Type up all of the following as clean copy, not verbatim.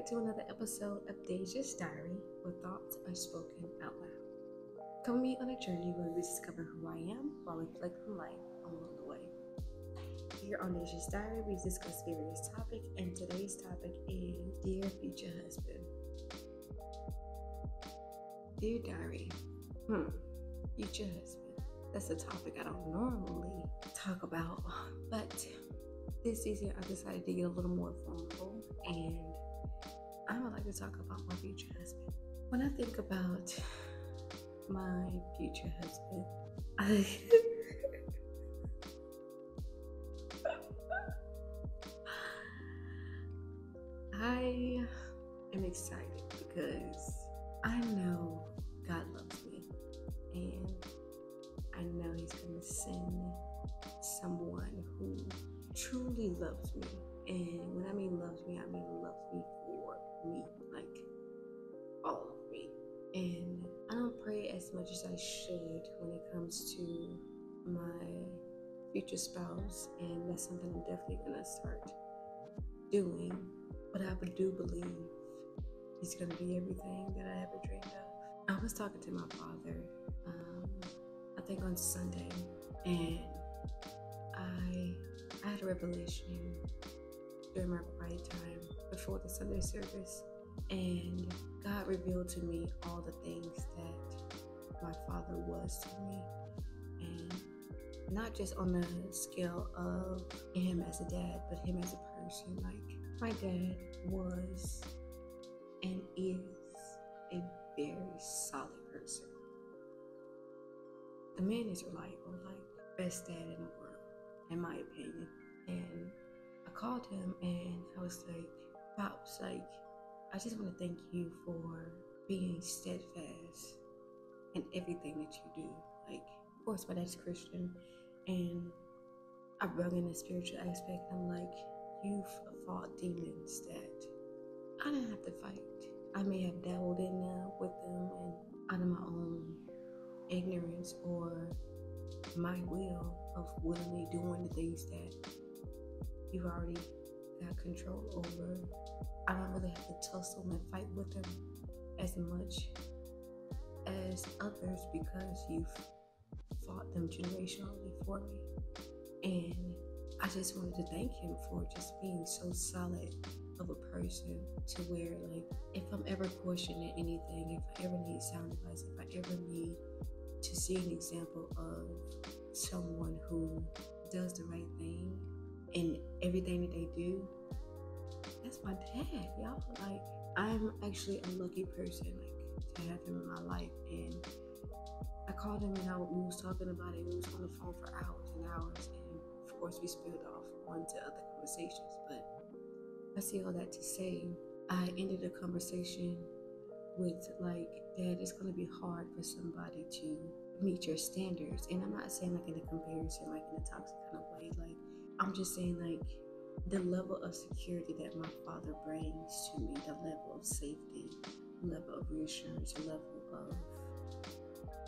to another episode of Deja's Diary, where thoughts are spoken out loud. Come with me on a journey where we discover who I am while reflecting on life along the way. Here on Deja's Diary, we discuss various topics, and today's topic is Dear Future Husband. Dear Diary, future husband. That's a topic I don't normally talk about, but this season I decided to get a little more vulnerable, and I would like to talk about my future husband. When I think about my future husband, I am excited because I know God loves me, and I know He's going to send someone who truly loves me. And when I mean loves me, I mean loves me for me, like all of me. And I don't pray as much as I should when it comes to my future spouse, and that's something I'm definitely going to start doing. But I do believe He's going to be everything that I ever dreamed of. I was talking to my father, I think on Sunday, and I had a revelation during my quiet time before the Sunday service, and God revealed to me all the things that my father was to me, and not just on the scale of him as a dad, but him as a person. Like, my dad was and is a very solid person. The man is reliable, like best dad in the world, in my opinion. And I called him and I was like, Pops, like, I just want to thank you for being steadfast in everything that you do. Like, of course, my dad's Christian, and I brought in the spiritual aspect. I'm like, you've fought demons that I didn't have to fight. I may have dabbled in with them and out of my own ignorance or my will of willingly doing the things that you've already got control over. I don't really have to tussle and fight with them as much as others because you've fought them generationally for me. And I just wanted to thank him for just being so solid of a person, to where, like, if I'm ever questioning anything, if I ever need sound advice, if I ever need to see an example of someone who does the right thing in everything that they do, that's my dad, y'all. Like, I'm actually a lucky person, like, to have him in my life. And I called him and we was talking about it. We was on the phone for hours and hours, and of course we spilled off onto other conversations. But I say all that to say, I ended the conversation with, like, Dad, it's going to be hard for somebody to meet your standards. And I'm not saying like in a comparison, like in a toxic kind of way. Like, I'm just saying, like, the level of security that my father brings to me, the level of safety, the level of reassurance, the level of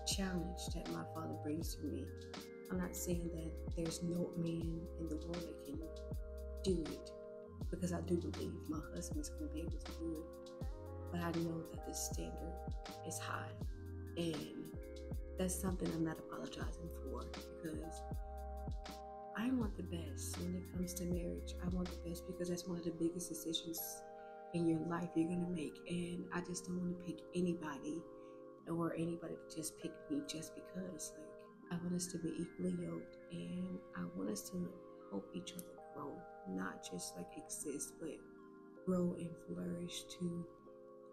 challenge that my father brings to me. I'm not saying that there's no man in the world that can do it, because I do believe my husband's going to be able to do it. But I know that the standard is high, and that's something I'm not apologizing for, because I want the best when it comes to marriage. I want the best because that's one of the biggest decisions in your life you're going to make, and I just don't want to pick anybody or anybody to just pick me just because. Like, I want us to be equally yoked, and I want us to help each other grow, not just like exist, but grow and flourish to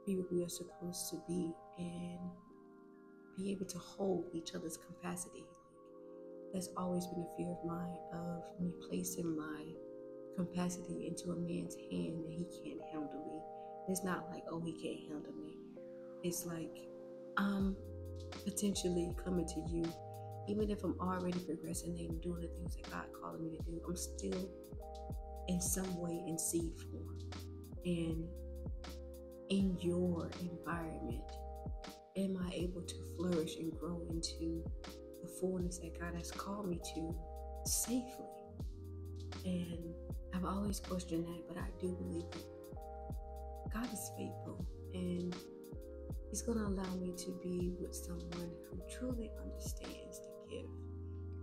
be what we are supposed to be, and be able to hold each other's capacity. That's always been a fear of mine, of me placing my capacity into a man's hand that he can't handle me. It's not like, oh, he can't handle me. It's like, I'm potentially coming to you, even if I'm already progressing and doing the things that God called me to do. I'm still in some way in seed form, and in your environment, am I able to flourish and grow into the fullness that God has called me to safely? And I've always questioned that, but I do believe that God is faithful, and He's going to allow me to be with someone who truly understands the gift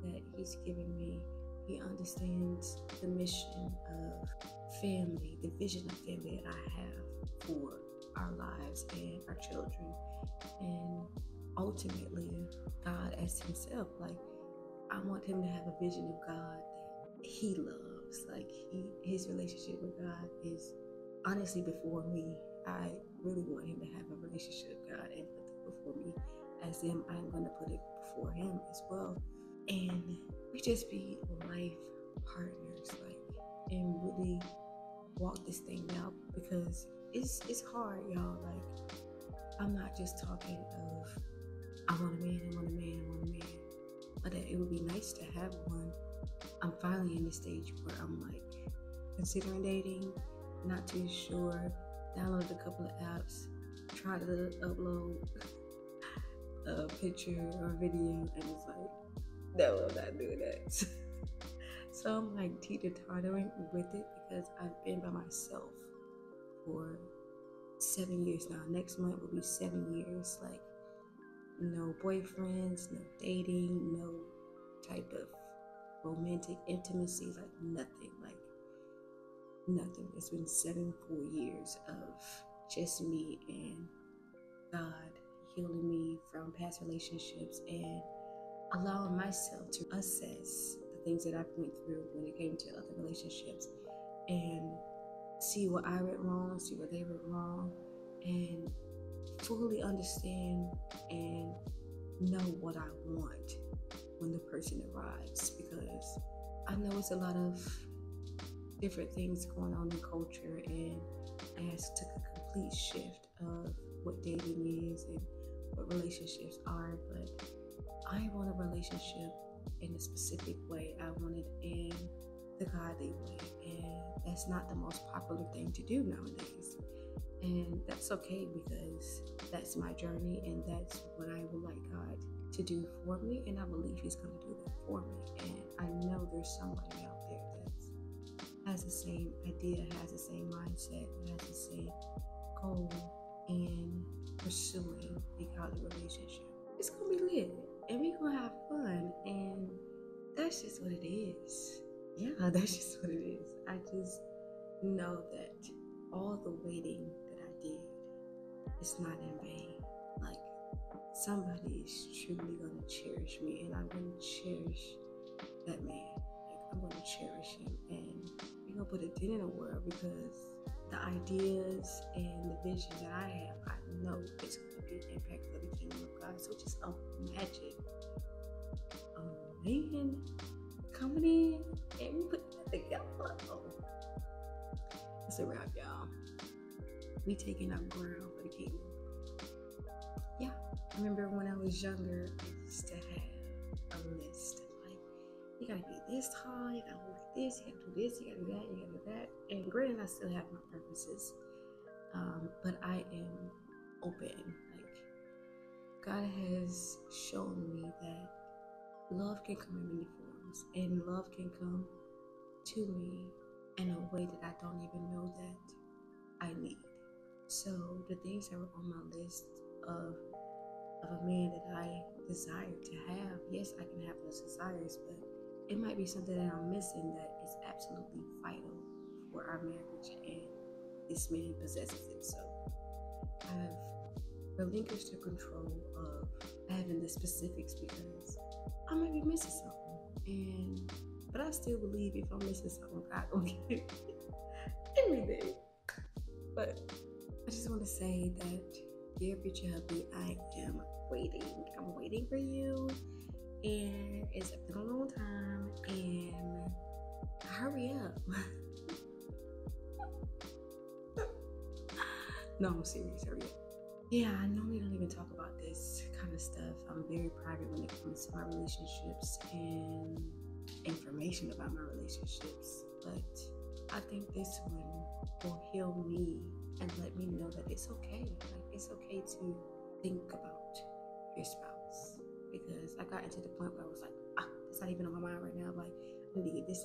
that He's given me. He understands the mission of family, the vision of family that I have for our lives and our children. And ultimately, God as Himself, like, I want him to have a vision of God that he loves. Like, his relationship with God is honestly before me. I really want him to have a relationship with God and put it before me, as in I'm going to put it before him as well. And we just be life partners, like, and really walk this thing out, because it's hard, y'all. Like, I'm not just talking of I want a man, I want a man, I want a man, but that it would be nice to have one. I'm finally in the stage where I'm like considering dating, not too sure. Downloaded a couple of apps, tried to upload a picture or video, and it's like, no, I'm not doing that. So I'm like teeter-tottering with it, because I've been by myself for 7 years now. Next month will be 7 years. Like, no boyfriends, no dating, no type of romantic intimacy, like nothing, like nothing. It's been 7 full years of just me and God healing me from past relationships and allowing myself to assess the things that I've went through when it came to other relationships, and see what I went wrong, see what they went wrong, and fully understand and know what I want when the person arrives, because I know it's a lot of different things going on in culture, and it has took a complete shift of what dating is and what relationships are. But I want a relationship in a specific way. I want it in the godly way, and that's not the most popular thing to do nowadays. And that's okay, because that's my journey, and that's what I would like God to do for me, and I believe He's going to do that for me. And I know there's somebody out there that has the same idea, has the same mindset, has the same goal in pursuing a godly relationship. It's going to be lit, and we're going to have fun, and that's just what it is. Yeah, that's just what it is. I just know that all the waiting that I did, it's not in vain. Like, somebody is truly going to cherish me, and I'm going to cherish that man. Like, I'm going to cherish him, and we're going to put a dent in the world, because the ideas and the vision that I have, I know it's going to be an impact for the kingdom of God. So just imagine a man coming in and we put that together. It's a wrap, y'all. We taking up ground for the kingdom. Yeah, I remember when I was younger, I used to have a list of, like, you gotta be this tall, you gotta look like this, you gotta do this, you gotta do that, you gotta do that. And granted, I still have my purposes, but I am open. Like, God has shown me that love can come in many forms, and love can come to me in a way that I don't even know that I need. So the things that were on my list of a man that I desire to have, yes, I can have those desires, but it might be something that I'm missing that is absolutely vital for our marriage, and this man possesses it. So I've relinquished the control of having the specifics, because I might be missing something, but I still believe if I'm missing something, God will give me everything. But I just want to say that, dear future hubby, I am waiting. I'm waiting for you, and it's been a long time, and hurry up. No, I'm serious, hurry up. Yeah, I normally don't even talk about this kind of stuff. I'm very private when it comes to my relationships and information about my relationships, but I think this one will heal me and let me know that it's okay. Like, it's okay to think about your spouse, because I got into the point where I was like, it's not even on my mind right now. Like, I need to get this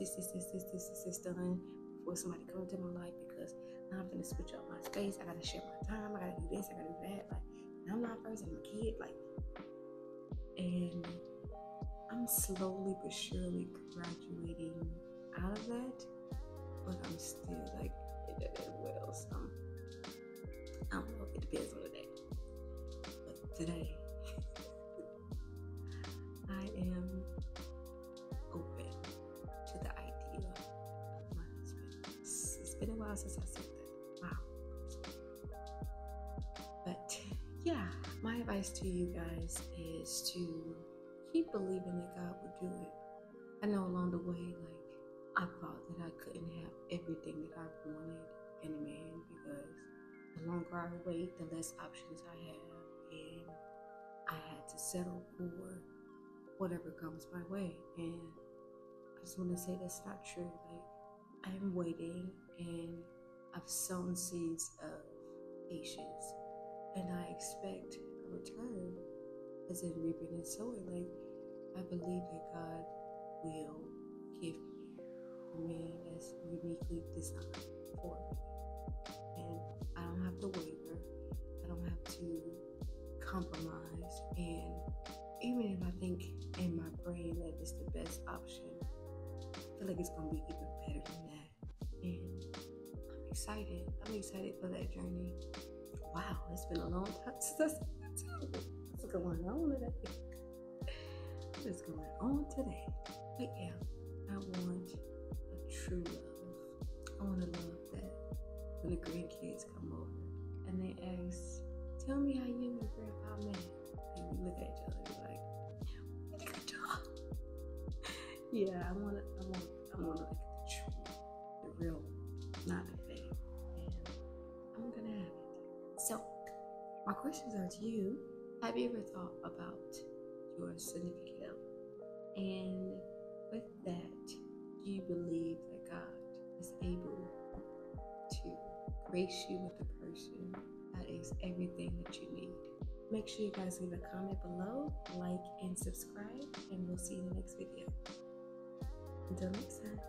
done before somebody comes into my life, because Now I'm gonna switch up my space. I gotta share my time. I gotta do this. I gotta do that. Like, and I'm not first, and my kid. Like, and I'm slowly but surely graduating out of that, but I'm still like it will. So I don't know. It depends on the day. But today, I am open to the idea of my husband. It's been a while since I said that. Wow. But yeah, my advice to you guys is to keep believing that God will do it. I know along the way, like, I thought that I couldn't have everything that I wanted in a man because the longer I wait, the less options I have, and I had to settle for whatever comes my way. And I just want to say that's not true. Like, I'm waiting, and I've sown seeds of patience, and I expect a return, as in reaping and sowing. Like, I believe that God will give me a man that's uniquely designed for me, and I don't have to waver. I don't have to compromise. And even if I think in my brain that it's the best option, I feel like it's gonna be even better than that. And I'm excited. I'm excited for that journey. Wow, it's been a long time since I said that too. What's going on today? What's going on today? But yeah, I want a true love. I want a love that when the grandkids come over and they ask, "Tell me how you and your grandpa met," and we look at each other and be like, "What did you do?" Yeah, I want like the truth, the real, not the fake, and I'm gonna have it. So, my questions are to you. Have you ever thought about your significant other? And with that, do you believe that God is able to grace you with a person that is everything that you need? Make sure you guys leave a comment below, like, and subscribe, and we'll see you in the next video. Until next time.